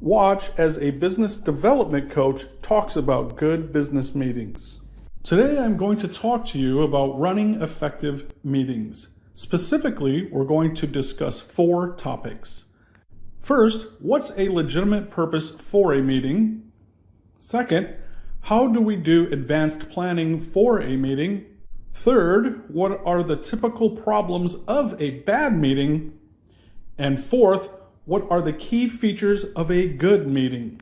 Watch as a business development coach talks about good business meetings. Today I'm going to talk to you about running effective meetings. Specifically, we're going to discuss 4 topics. First, what's a legitimate purpose for a meeting? Second, how do we do advanced planning for a meeting? Third, what are the typical problems of a bad meeting? And fourth, what are the key features of a good meeting?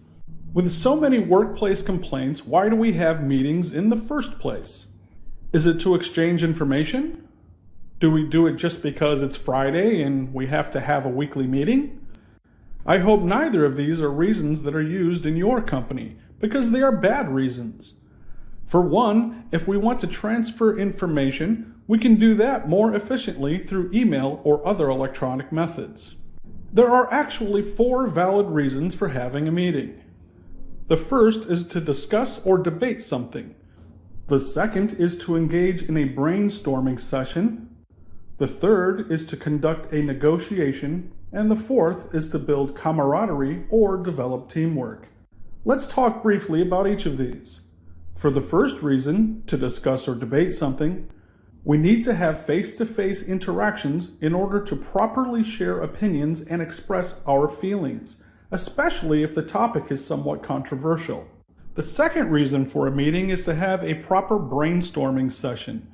With so many workplace complaints, why do we have meetings in the first place? Is it to exchange information? Do we do it just because it's Friday and we have to have a weekly meeting? I hope neither of these are reasons that are used in your company, because they are bad reasons. For one, if we want to transfer information, we can do that more efficiently through email or other electronic methods. There are actually 4 valid reasons for having a meeting. The first is to discuss or debate something. The second is to engage in a brainstorming session. The third is to conduct a negotiation. And the fourth is to build camaraderie or develop teamwork. Let's talk briefly about each of these. For the first reason, to discuss or debate something, we need to have face-to-face interactions in order to properly share opinions and express our feelings, especially if the topic is somewhat controversial. The second reason for a meeting is to have a proper brainstorming session.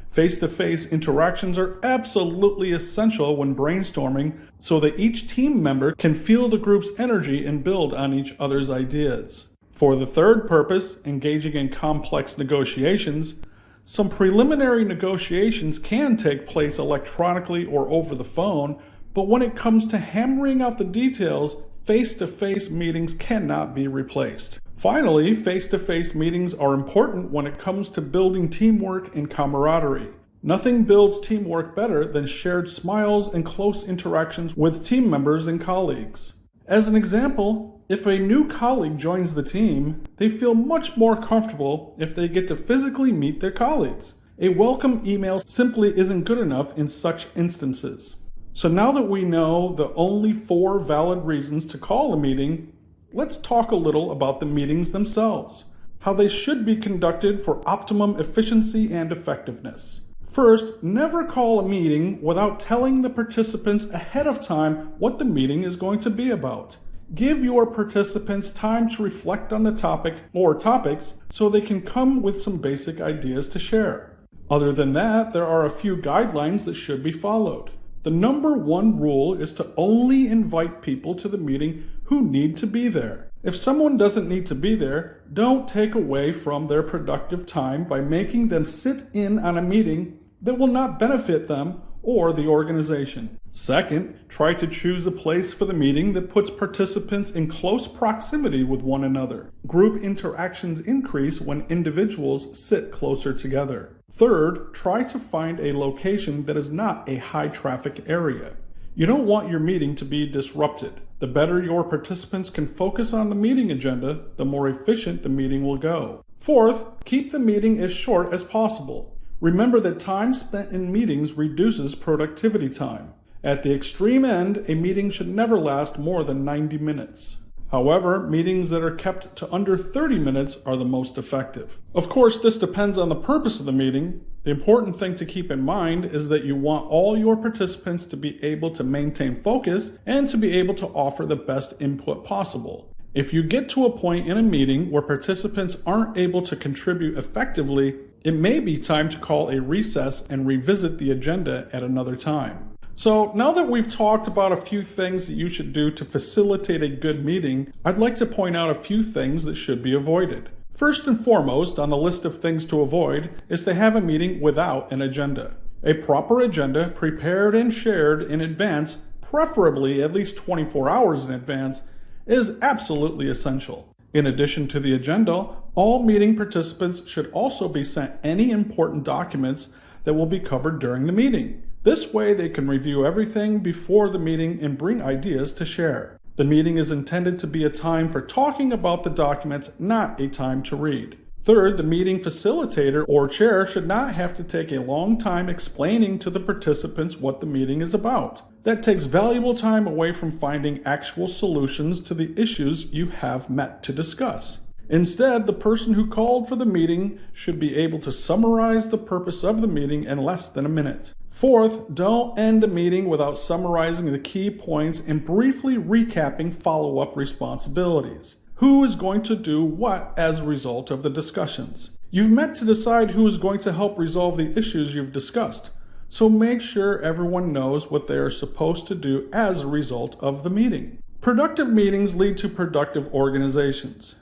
Face-to-face interactions are absolutely essential when brainstorming so that each team member can feel the group's energy and build on each other's ideas. For the third purpose, engaging in complex negotiations, some preliminary negotiations can take place electronically or over the phone, but when it comes to hammering out the details, face-to-face meetings cannot be replaced. Finally, face-to-face meetings are important when it comes to building teamwork and camaraderie. Nothing builds teamwork better than shared smiles and close interactions with team members and colleagues. As an example, if a new colleague joins the team, they feel much more comfortable if they get to physically meet their colleagues. A welcome email simply isn't good enough in such instances. So now that we know the only 4 valid reasons to call a meeting, let's talk a little about the meetings themselves, how they should be conducted for optimum efficiency and effectiveness. First, never call a meeting without telling the participants ahead of time what the meeting is going to be about. Give your participants time to reflect on the topic or topics so they can come with some basic ideas to share. Other than that, there are a few guidelines that should be followed. The number 1 rule is to only invite people to the meeting who need to be there. If someone doesn't need to be there, don't take away from their productive time by making them sit in on a meeting that will not benefit them or the organization. Second, try to choose a place for the meeting that puts participants in close proximity with one another. Group interactions increase when individuals sit closer together. Third, try to find a location that is not a high-traffic area. You don't want your meeting to be disrupted. The better your participants can focus on the meeting agenda, the more efficient the meeting will go. Fourth, keep the meeting as short as possible. Remember that time spent in meetings reduces productivity time. At the extreme end, a meeting should never last more than 90 minutes. However, meetings that are kept to under 30 minutes are the most effective. Of course, this depends on the purpose of the meeting. The important thing to keep in mind is that you want all your participants to be able to maintain focus and to be able to offer the best input possible. If you get to a point in a meeting where participants aren't able to contribute effectively, it may be time to call a recess and revisit the agenda at another time. So now that we've talked about a few things that you should do to facilitate a good meeting, I'd like to point out a few things that should be avoided. First and foremost on the list of things to avoid is to have a meeting without an agenda. A proper agenda, prepared and shared in advance, preferably at least 24 hours in advance, is absolutely essential. In addition to the agenda, all meeting participants should also be sent any important documents that will be covered during the meeting. This way they can review everything before the meeting and bring ideas to share. The meeting is intended to be a time for talking about the documents, not a time to read. Third, the meeting facilitator or chair should not have to take a long time explaining to the participants what the meeting is about. That takes valuable time away from finding actual solutions to the issues you have met to discuss. Instead, the person who called for the meeting should be able to summarize the purpose of the meeting in less than a minute. Fourth, don't end a meeting without summarizing the key points and briefly recapping follow-up responsibilities. Who is going to do what as a result of the discussions? You've met to decide who is going to help resolve the issues you've discussed, so make sure everyone knows what they are supposed to do as a result of the meeting. Productive meetings lead to productive organizations.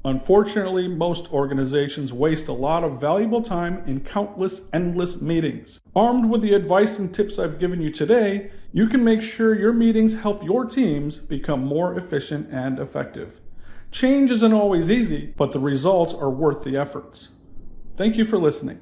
Unfortunately, most organizations waste a lot of valuable time in countless endless meetings. Armed with the advice and tips I've given you today, you can make sure your meetings help your teams become more efficient and effective. Change isn't always easy, but the results are worth the efforts. Thank you for listening.